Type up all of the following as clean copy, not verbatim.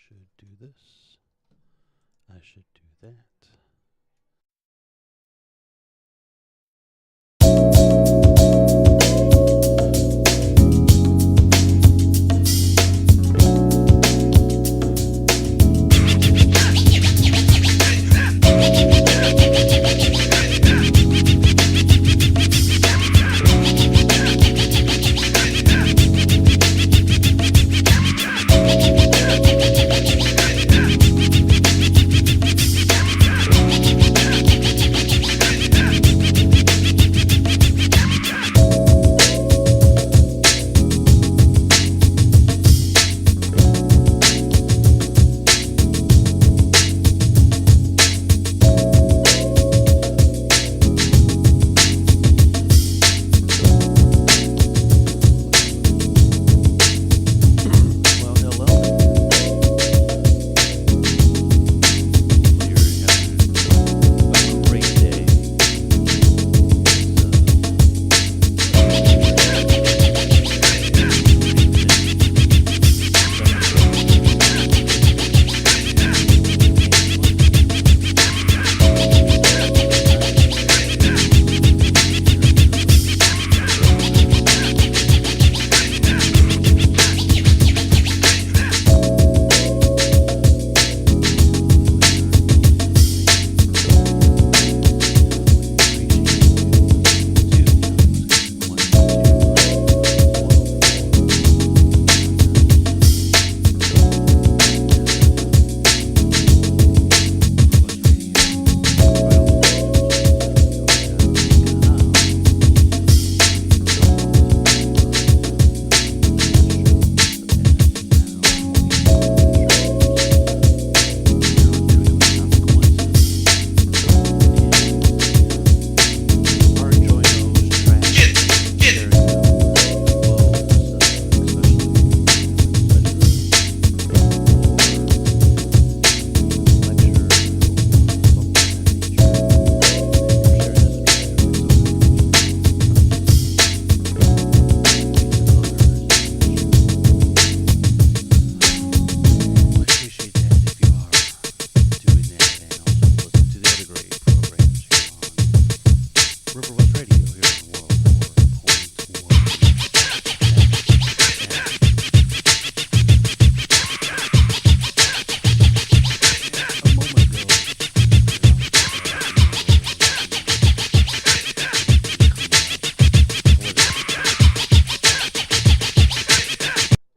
should do this. I should do that.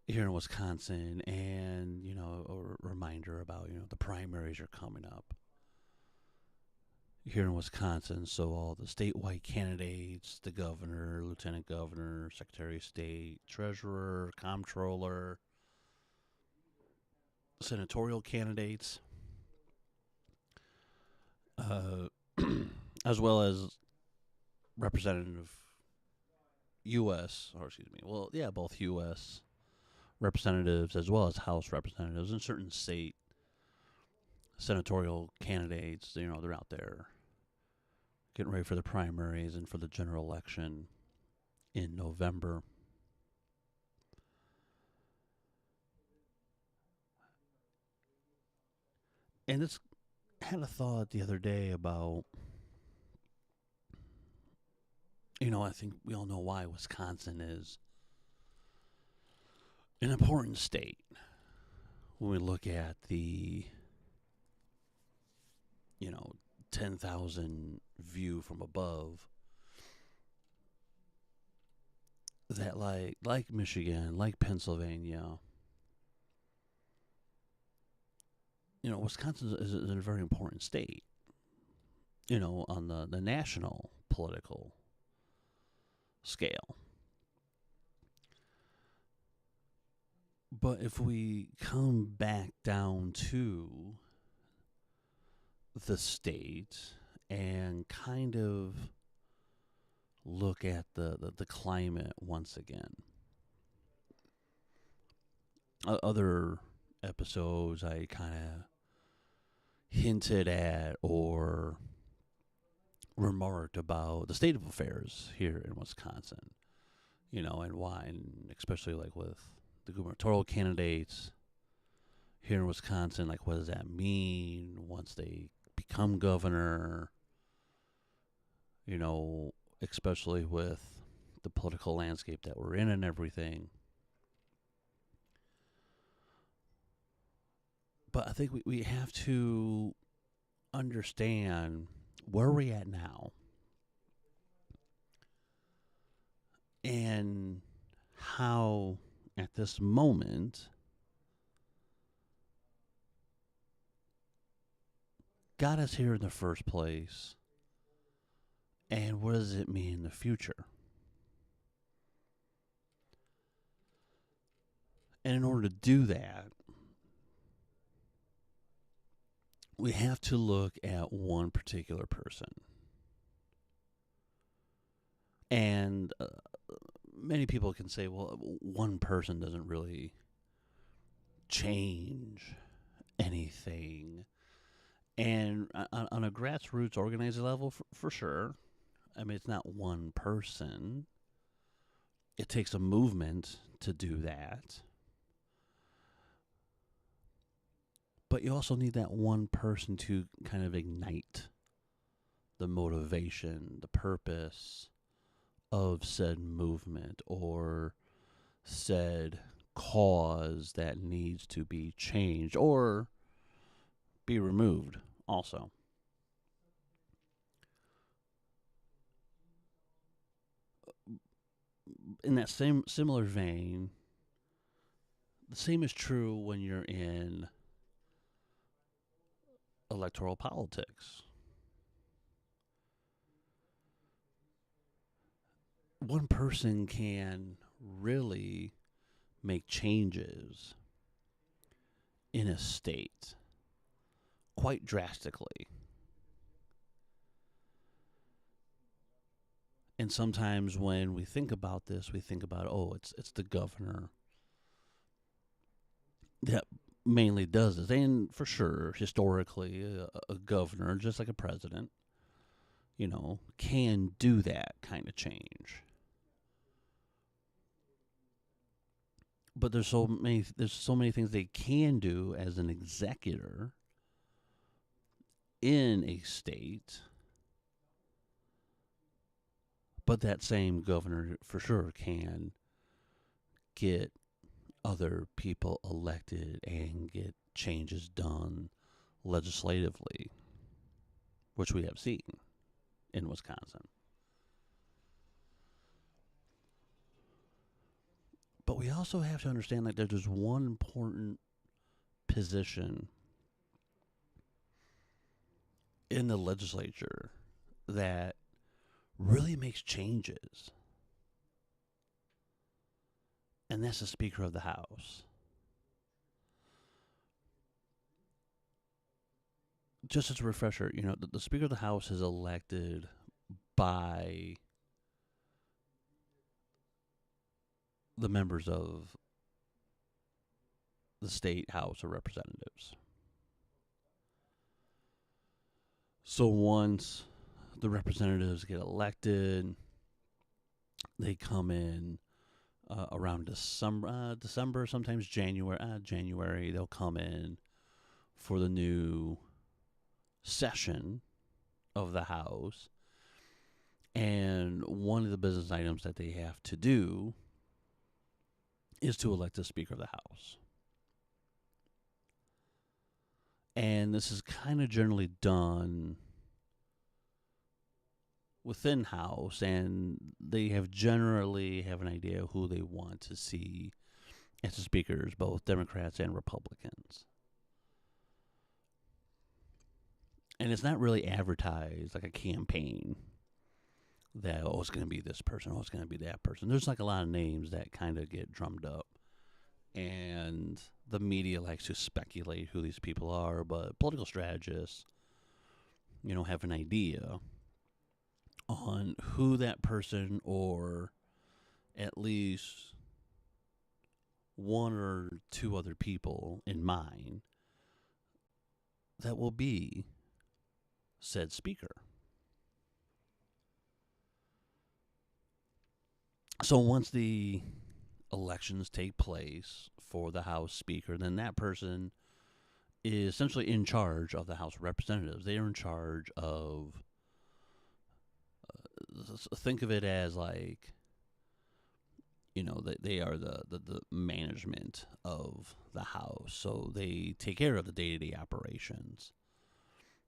Here in Wisconsin, and a reminder about the primaries are coming up here in Wisconsin. So all the statewide candidates, the governor, lieutenant governor, secretary of state, treasurer, comptroller, senatorial candidates, as well as representative U.S. or excuse me, well, yeah, both U.S. representatives as well as House representatives and certain state senatorial candidates. They're out there getting ready for the primaries and for the general election in November. And it's had a thought the other day about, I think we all know why Wisconsin is an important state when we look at the 10,000 view from above, that like Michigan, like Pennsylvania, Wisconsin is a very important state, on the national political scale. But if we come back down to the state and kind of look at the climate once again. Other episodes I kind of hinted at or remarked about the state of affairs here in Wisconsin, and why, and especially like with the gubernatorial candidates, here in Wisconsin, like, what does that mean once they become governor? You know, especially with the political landscape that we're in and everything. But I think we have to understand where we're at now and how, at this moment, got us here in the first place, and what does it mean in the future? And in order to do that, we have to look at one particular person. And many people can say, well, one person doesn't really change anything. And on a grassroots organizing level, for sure, I mean, it's not one person. It takes a movement to do that. But you also need that one person to kind of ignite the motivation, the purpose of said movement or said cause that needs to be changed or be removed also. In that similar vein, the same is true when you're in electoral politics. One person can really make changes in a state quite drastically. And sometimes when we think about this, we think about, oh, it's the governor that mainly does this. And for sure, historically, a governor, just like a president, you know, can do that kind of change. But there's so many things they can do as an executor in a state. But that same governor for sure can get other people elected and get changes done legislatively, which we have seen in Wisconsin. But we also have to understand that there's one important position in the legislature that really makes changes. And that's the Speaker of the House. Just as a refresher, you know, the Speaker of the House is elected by the members of the state House of Representatives. So once the representatives get elected, they come in around December, sometimes January. They'll come in for the new session of the House. And one of the business items that they have to do is to elect the Speaker of the House. And this is kind of generally done within House, and they generally have an idea who they want to see as the speakers, both Democrats and Republicans. And it's not really advertised like a campaign that, oh, it's going to be this person, oh, it's going to be that person. There's like a lot of names that kind of get drummed up. And the media likes to speculate who these people are, but political strategists, you know, have an idea on who that person or at least one or two other people in mind that will be said speaker. So once the elections take place for the House Speaker, then that person is essentially in charge of the House of Representatives. They are in charge of, think of it as like, they are the management of the House. So they take care of the day-to-day operations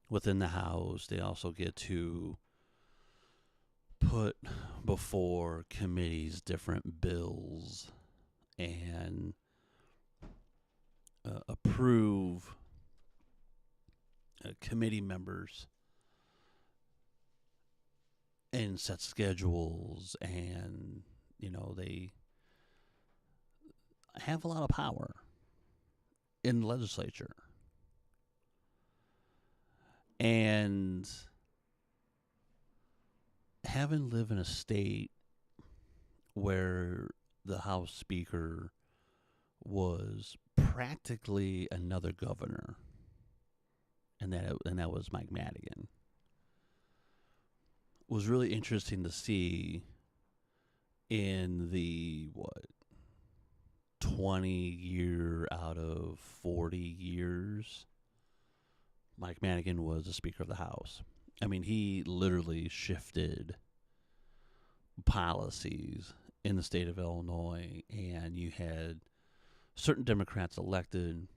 within the House. They also get to put before committees different bills and approve committee members and set schedules, and they have a lot of power in the legislature. And having lived in a state where the House Speaker was practically another governor, and that was Mike Madigan, was really interesting to see in the 20 year out of 40 years Mike Madigan was the Speaker of the House. I mean, he literally shifted policies in the state of Illinois, and you had certain Democrats elected.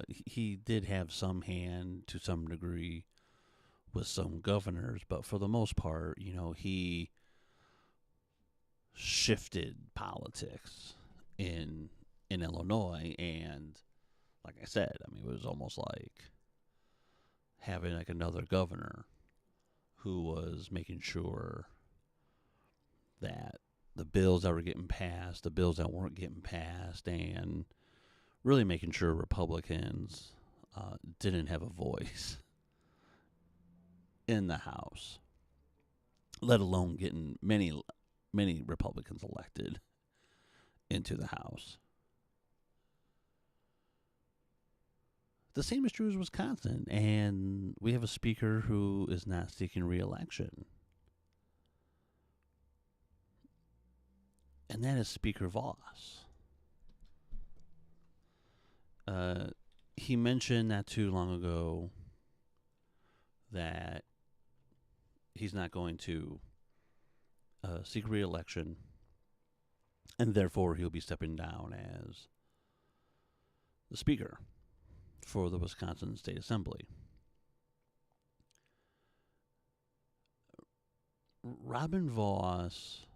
He did have some hand to some degree with some governors, but for the most part, he shifted politics in Illinois. And like I said, I mean, it was almost like having like another governor who was making sure that the bills that were getting passed, the bills that weren't getting passed, and really making sure Republicans didn't have a voice in the House, let alone getting many Republicans elected into the House. The same is true as Wisconsin, and we have a speaker who is not seeking re-election, and that is Speaker Vos. He mentioned not too long ago that he's not going to seek re-election, and therefore he'll be stepping down as the Speaker for the Wisconsin State Assembly. Robin Vos,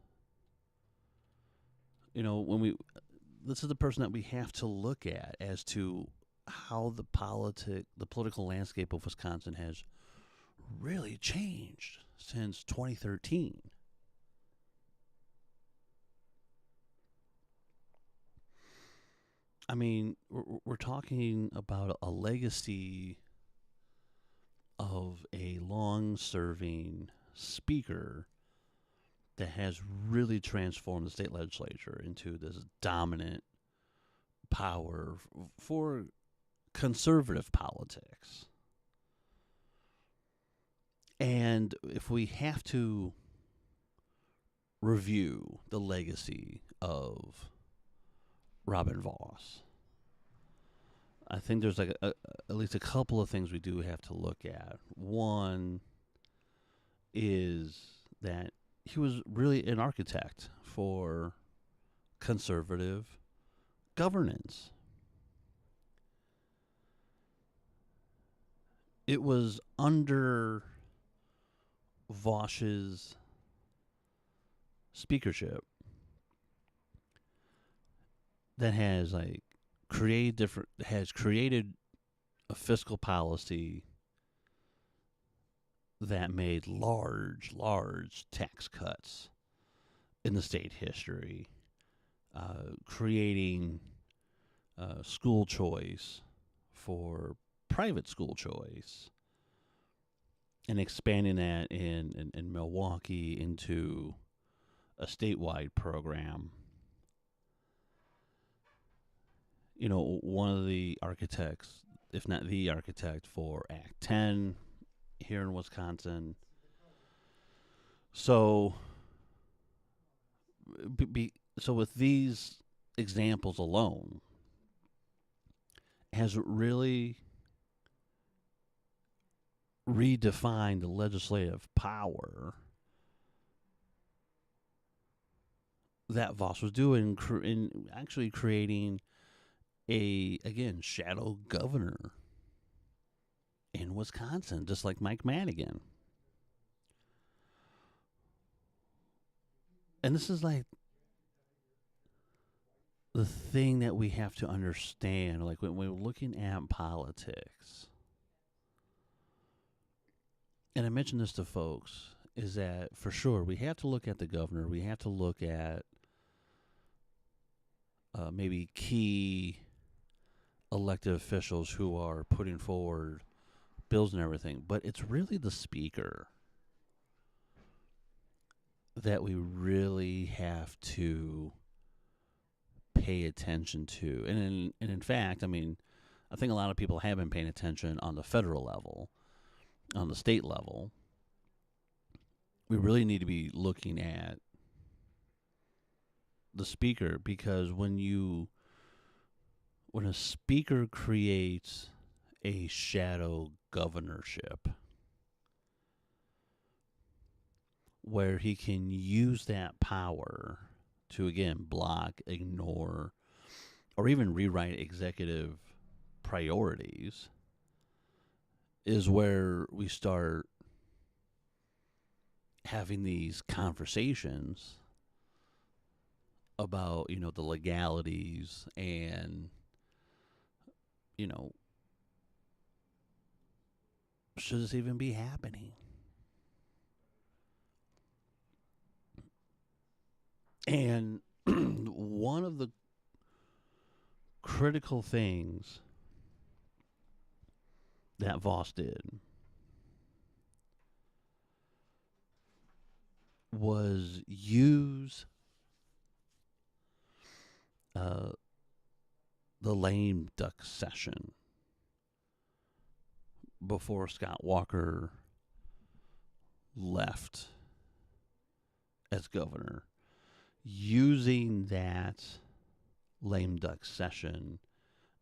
this is the person that we have to look at as to how the political landscape of Wisconsin has really changed since 2013. I mean, we're talking about a legacy of a long-serving speaker that has really transformed the state legislature into this dominant power for conservative politics. And if we have to review the legacy of Robin Vos, I think there's like at least a couple of things we do have to look at. One is that he was really an architect for conservative governance. It was under Vos's speakership that has created a fiscal policy that made large tax cuts in the state history, creating school choice for private school choice, and expanding that in Milwaukee into a statewide program. One of the architects, if not the architect, for Act 10 here in Wisconsin. So with these examples alone, has really redefined the legislative power that Vos was doing in actually creating again, shadow governor in Wisconsin, just like Mike Madigan. And this is like the thing that we have to understand, like when we're looking at politics. And I mentioned this to folks, is that for sure we have to look at the governor, we have to look at maybe key elected officials who are putting forward bills and everything, but it's really the speaker that we really have to pay attention to. And in fact, I mean, I think a lot of people have been paying attention on the federal level, on the state level. We really need to be looking at the speaker, because when a speaker creates a shadow governorship where he can use that power to, again, block, ignore, or even rewrite executive priorities, is where we start having these conversations about, the legalities and, should this even be happening? And one of the critical things that Vos did was use the lame duck session before Scott Walker left as governor, using that lame duck session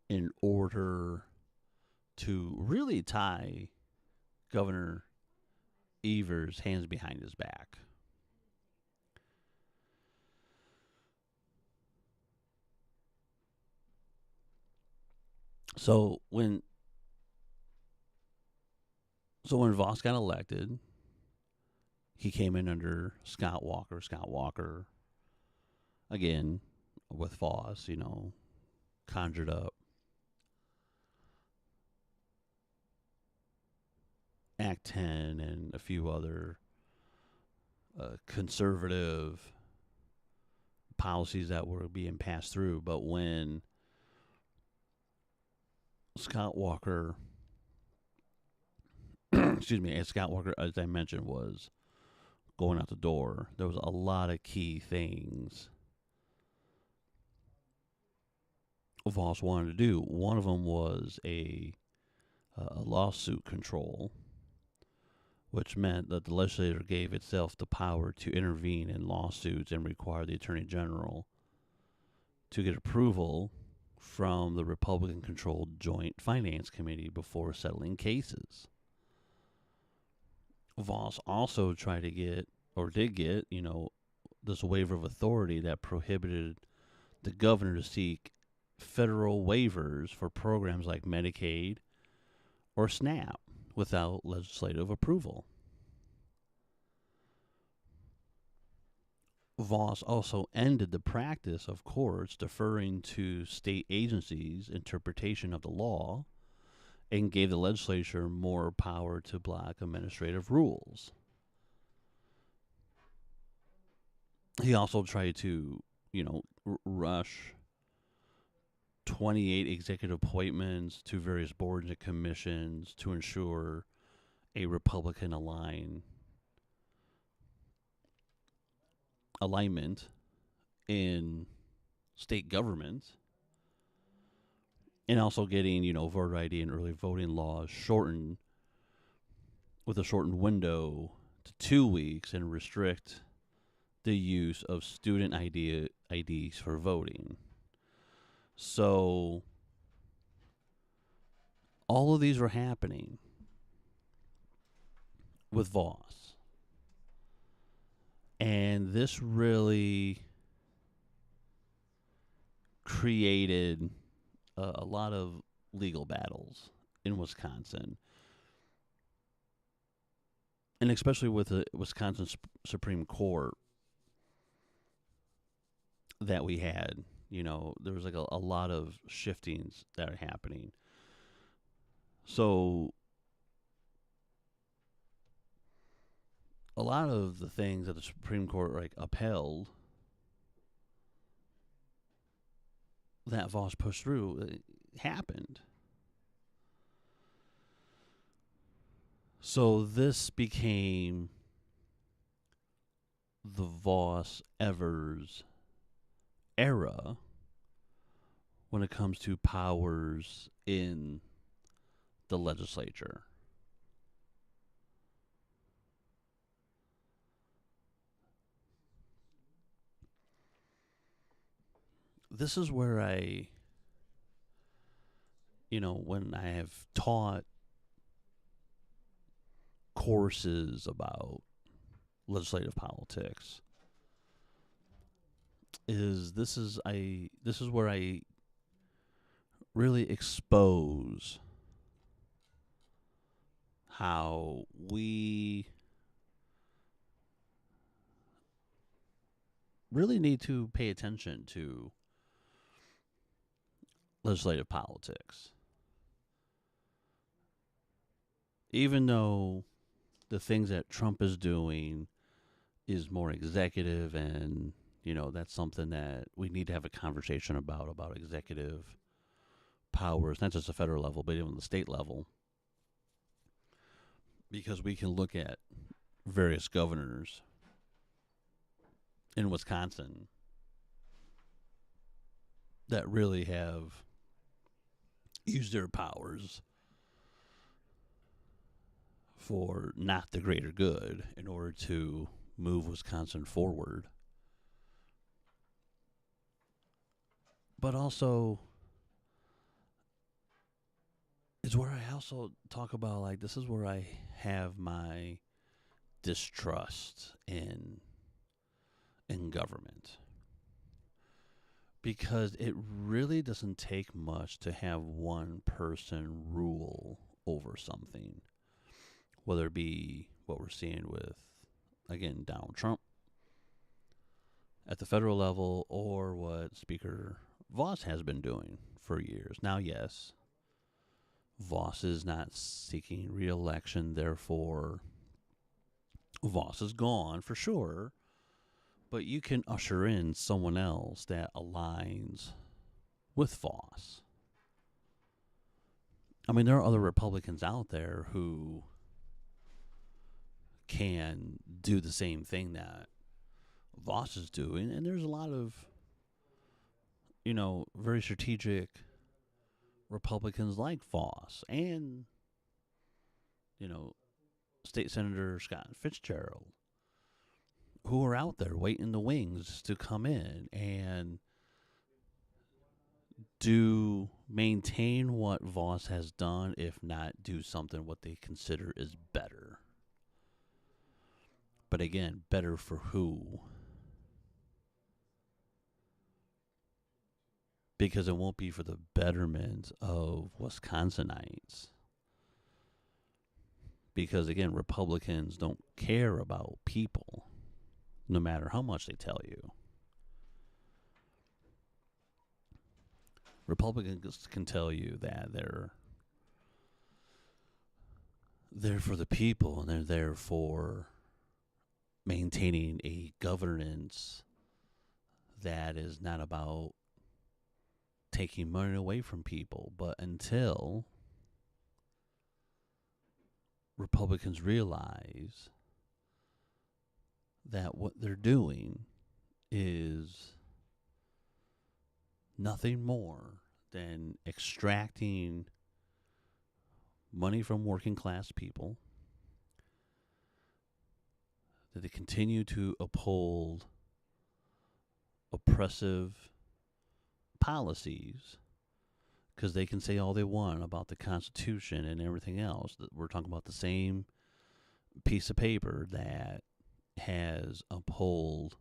in order to really tie Governor Evers' hands behind his back. So when Vos got elected, he came in under Scott Walker. Scott Walker, again, with Vos, conjured up Act 10 and a few other conservative policies that were being passed through. But when Scott Walker, as Scott Walker, as I mentioned, was going out the door, there was a lot of key things Vos wanted to do. One of them was a lawsuit control, which meant that the legislature gave itself the power to intervene in lawsuits and require the Attorney General to get approval from the Republican-controlled Joint Finance Committee before settling cases. Vos also tried to get, or did get, this waiver of authority that prohibited the governor to seek federal waivers for programs like Medicaid or SNAP without legislative approval. Vos also ended the practice of courts deferring to state agencies' interpretation of the law and gave the legislature more power to block administrative rules. He also tried to, rush 28 executive appointments to various boards and commissions to ensure a Republican alignment in state government, and also getting, voter ID and early voting laws shortened with a shortened window to 2 weeks and restrict the use of student IDs for voting. So all of these were happening with Vos. And this really created a lot of legal battles in Wisconsin. And especially with the Wisconsin Supreme Court that we had, there was like a lot of shiftings that are happening. So a lot of the things that the Supreme Court upheld that Vos pushed through happened. So this became the Vos Evers era when it comes to powers in the legislature. This is where when I have taught courses about legislative politics, this is where I really expose how we really need to pay attention to legislative politics. Even though the things that Trump is doing is more executive, and that's something that we need to have a conversation about executive powers, not just the federal level, but even the state level, because we can look at various governors in Wisconsin that really have used their powers for not the greater good in order to move Wisconsin forward. But also, it's where I also talk about, this is where I have my distrust in government. Because it really doesn't take much to have one person rule over something. Whether it be what we're seeing with, again, Donald Trump at the federal level, or what Speaker Vos has been doing for years. Now, yes, Vos is not seeking re-election, therefore Vos is gone for sure. But you can usher in someone else that aligns with Vos. I mean, there are other Republicans out there who can do the same thing that Vos is doing, and there's a lot of, very strategic Republicans like Vos, and, State Senator Scott Fitzgerald, who are out there waiting in the wings to come in and maintain what Vos has done, if not do something what they consider is better. But again, better for who? Because it won't be for the betterment of Wisconsinites. Because again, Republicans don't care about people, no matter how much they tell you. Republicans can tell you that they're there for the people, and they're there for maintaining a governance that is not about taking money away from people. But until Republicans realize that what they're doing is nothing more than extracting money from working class people, that they continue to uphold oppressive policies, Because they can say all they want about the Constitution and everything else. That we're talking about the same piece of paper that has upheld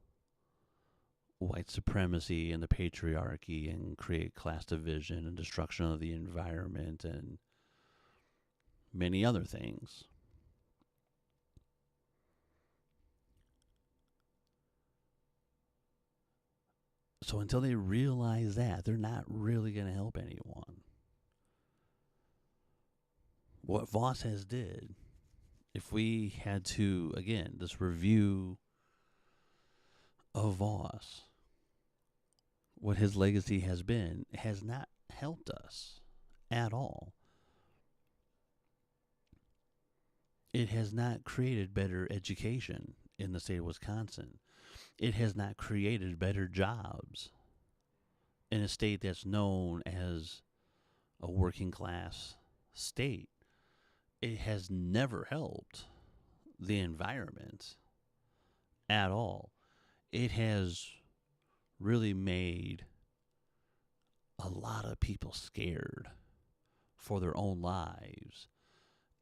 white supremacy and the patriarchy and create class division and destruction of the environment and many other things. So until they realize that, they're not really going to help anyone. What Vos has did, if we had to, again, this review of Vos, what his legacy has been, has not helped us at all. It has not created better education in the state of Wisconsin. It has not created better jobs in a state that's known as a working class state. It has never helped the environment at all. It has really made a lot of people scared for their own lives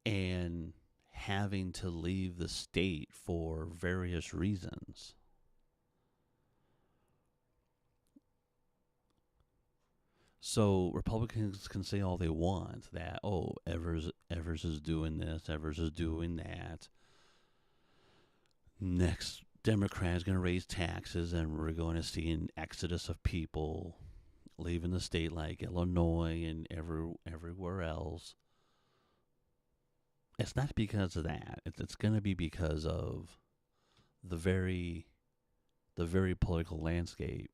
and having to leave the state for various reasons. So Republicans can say all they want that, oh, Evers is doing this, Evers is doing that. Next Democrat is going to raise taxes, and we're going to see an exodus of people leaving the state like Illinois and everywhere else. It's not because of that. It's going to be because of the very political landscape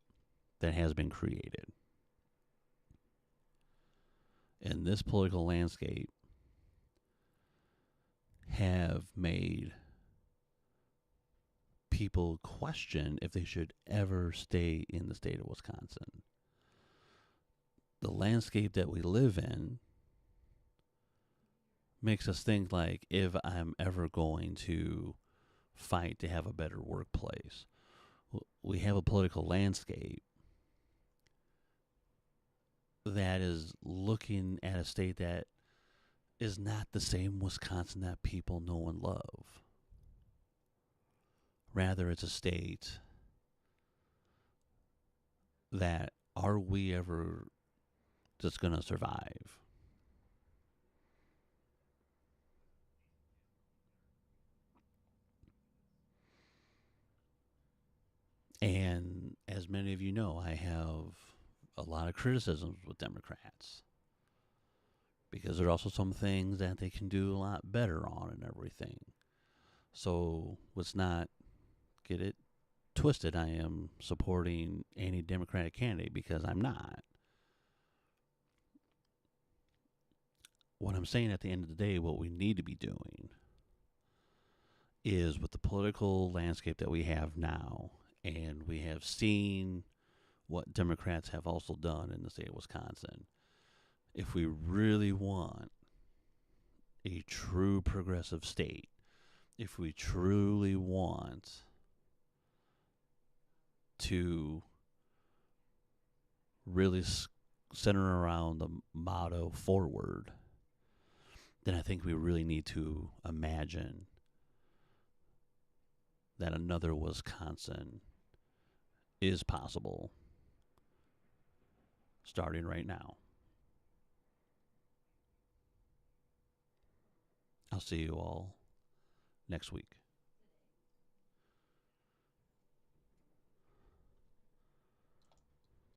that has been created. And this political landscape have made people question if they should ever stay in the state of Wisconsin. The landscape that we live in makes us think like, if I'm ever going to fight to have a better workplace. We have a political landscape that is looking at a state that is not the same Wisconsin that people know and love. Rather, it's a state that, are we ever just going to survive? And as many of you know, I have a lot of criticisms with Democrats, because there are also some things that they can do a lot better on and everything. So let's not get it twisted. I am supporting any Democratic candidate, because I'm not. What I'm saying at the end of the day, what we need to be doing is, with the political landscape that we have now, and we have seen what Democrats have also done in the state of Wisconsin, if we really want a true progressive state, if we truly want to really center around the motto forward, then I think we really need to imagine that another Wisconsin is possible, starting right now. I'll see you all next week.